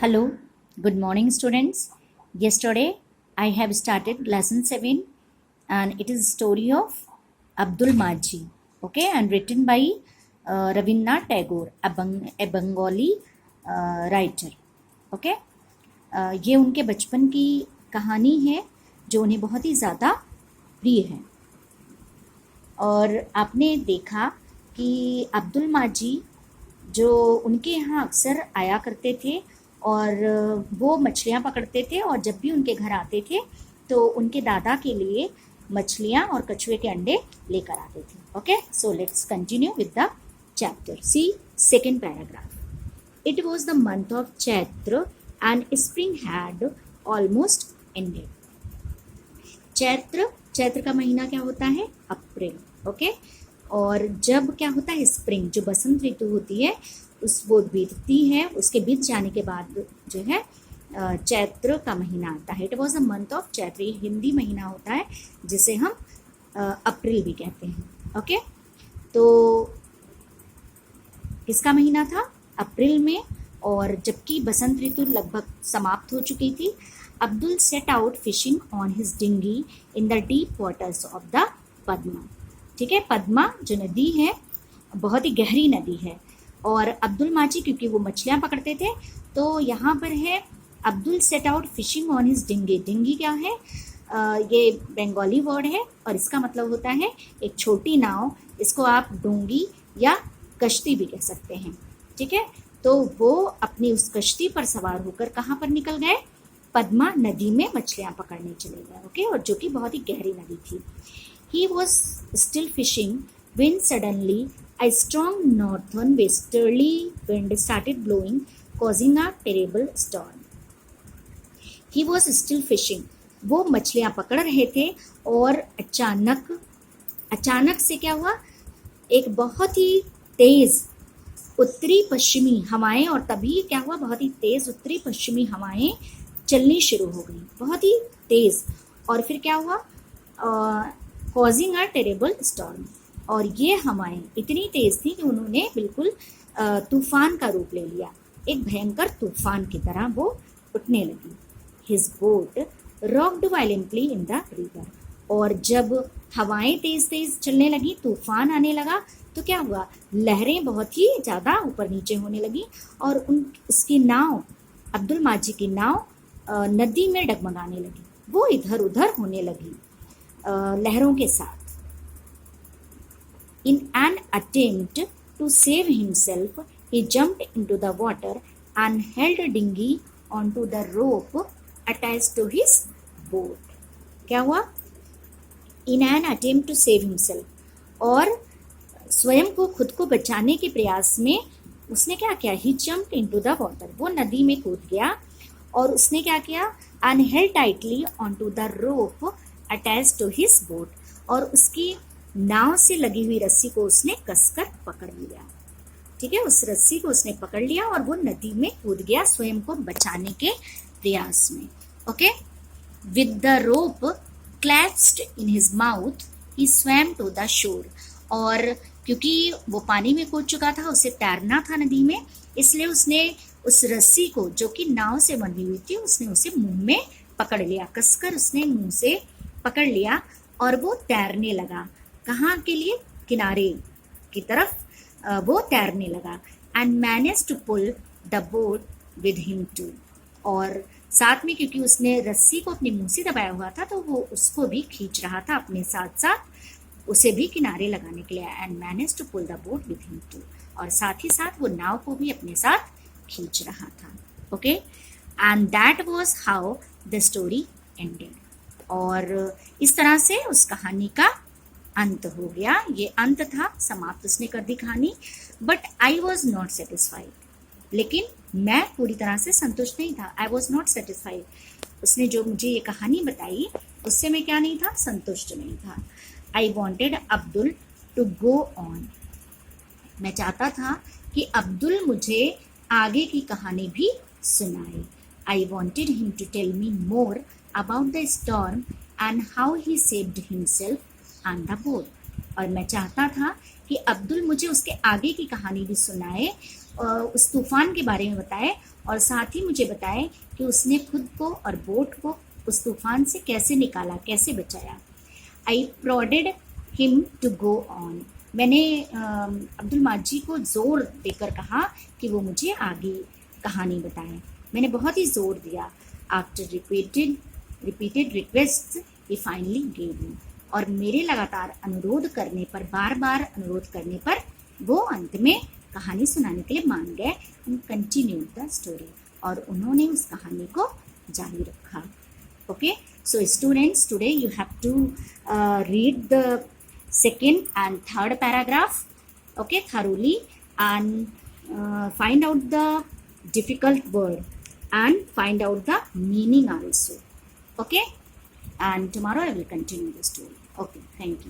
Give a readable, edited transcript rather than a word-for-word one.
Hello, good morning, students. Yesterday I have started lesson 7 and it is a story of Abdul Maji, okay, and written by Rabindranath Tagore, a Bengali writer, okay. ये उनके बचपन की कहानी है जो उन्हें बहुत ही ज़्यादा प्रिय है। और आपने देखा कि अब्दुल माजी जो उनके यहाँ अक्सर आया करते थे और वो मछलियाँ पकड़ते थे और जब भी उनके घर आते थे तो उनके दादा के लिए मछलियाँ और कछुए के अंडे लेकर आते थे। Okay, so let's continue with the chapter. See second paragraph. It was the month of Chaitra and spring had almost ended. Chaitra का महीना क्या होता है? अप्रैल। ओके, और जब क्या होता है? स्प्रिंग, जो बसंत ऋतु होती है वो बीतती है, उसके बीत जाने के बाद जो है चैत्र का महीना आता है। It was the month of Chaitra, ये हिंदी महीना होता है जिसे हम अप्रैल भी कहते हैं। ओके, तो किसका महीना था? अप्रैल में। और जबकि बसंत ऋतु लगभग समाप्त हो चुकी थी, Abdul set out fishing on his dinghy in the deep waters of the Padma. ठीक है, पद्मा जो नदी है बहुत ही गहरी नदी है और अब्दुल माजी क्योंकि वो मछलियाँ पकड़ते थे तो यहाँ पर है Abdul set out fishing on his dinghy. Dinghy क्या है? ये बंगाली वर्ड है और इसका मतलब होता है एक छोटी नाव। इसको आप डोंगी या कश्ती भी कह सकते हैं। ठीक है, तो वो अपनी उस कश्ती पर सवार होकर कहाँ पर निकल गए? पद्मा नदी में मछलियाँ पकड़ने चले गए। ओके, और जो कि बहुत ही गहरी नदी थी। He was still fishing when suddenly a strong northern westerly wind started blowing, causing a terrible storm. He was still fishing. वो मछलियाँ पकड़ रहे थे और अचानक से क्या हुआ? एक बहुत ही तेज उत्तरी पश्चिमी हवाएं, और तभी क्या हुआ? बहुत ही तेज उत्तरी पश्चिमी हवाएं चलनी शुरू हो गई, बहुत ही तेज। और फिर क्या हुआ? Causing a terrible storm. और ये हवाएं इतनी तेज थी कि उन्होंने बिल्कुल तूफान का रूप ले लिया, एक भयंकर तूफान की तरह वो उठने लगी। His boat rocked violently in the river. और जब हवाएं तेज तेज चलने लगी, तूफान आने लगा, तो क्या हुआ? लहरें बहुत ही ज़्यादा ऊपर नीचे होने लगी और उसकी नाव, अब्दुल माजी की नाव नदी में डगमगाने लगी। वो इधर उधर होने लगी लहरों के साथ। In an attempt to save himself, he jumped into the water and held dinghy onto the rope attached to his boat. क्या हुआ? In an attempt to save himself, और स्वयं को, खुद को बचाने के प्रयास में उसने क्या किया? He jumped into the water, वो नदी में कूद गया और उसने क्या किया? And held tightly onto the rope attached to his boat, और उसकी नाव से लगी हुई रस्सी को उसने कसकर पकड़ लिया। ठीक है, उस रस्सी को उसने पकड़ लिया और वो नदी में कूद गया स्वयं को बचाने के प्रयास में। Okay, with the rope clutched in his mouth he swam to the shore. और क्योंकि वो पानी में कूद चुका था, उसे तैरना था नदी में, इसलिए उसने उस रस्सी को जो कि नाव से बंधी हुई थी, उसने उसे मुंह में पकड़ लिया, कसकर उसने मुंह से पकड़ लिया और वो तैरने लगा। कहाँ के लिए? किनारे की तरफ वो तैरने लगा। And manage to pull the boat with him too. और साथ में क्योंकि उसने रस्सी को अपने मुंह से दबाया हुआ था तो वो उसको भी खींच रहा था अपने साथ साथ, उसे भी किनारे लगाने के लिए। And manage to pull the boat with him too, और साथ ही साथ वो नाव को भी अपने साथ खींच रहा था। Okay, and that was how the story ended. और इस तरह से उस कहानी का अंत हो गया। ये अंत था, समाप्त उसने कर दी कहानी। But I was not satisfied, लेकिन मैं पूरी तरह से संतुष्ट नहीं था। आई वॉज नॉट सेटिस्फाइड, उसने जो मुझे ये कहानी बताई उससे मैं क्या नहीं था? संतुष्ट नहीं था। I wanted Abdul to go on, मैं चाहता था कि अब्दुल मुझे आगे की कहानी भी सुनाए। I wanted him to tell me more about the storm and how he saved himself on the boat. और मैं चाहता था कि अब्दुल मुझे उसके आगे की कहानी भी सुनाए, उस तूफान के बारे में बताए और साथ ही मुझे बताए कि उसने खुद को और बोट को उस तूफान से कैसे निकाला, कैसे बचाया। I prodded him to go on. मैंने अब्दुल माजी को जोर देकर कहा कि वो मुझे आगे कहानी बताए। मैंने बहुत ही जोर दिया। आफ्टर रिपीटेड रिक्वेस्ट ही फाइनली गेव मी। और मेरे लगातार अनुरोध करने पर, बार बार अनुरोध करने पर वो अंत में कहानी सुनाने के लिए मान गए। And continued the story. और उन्होंने उस कहानी को जारी रखा। Okay, so students, today you have to read the second and third paragraph, okay, thoroughly, and find out the difficult word and find out the meaning also. Okay, and tomorrow I will continue the story. Okay, thank you.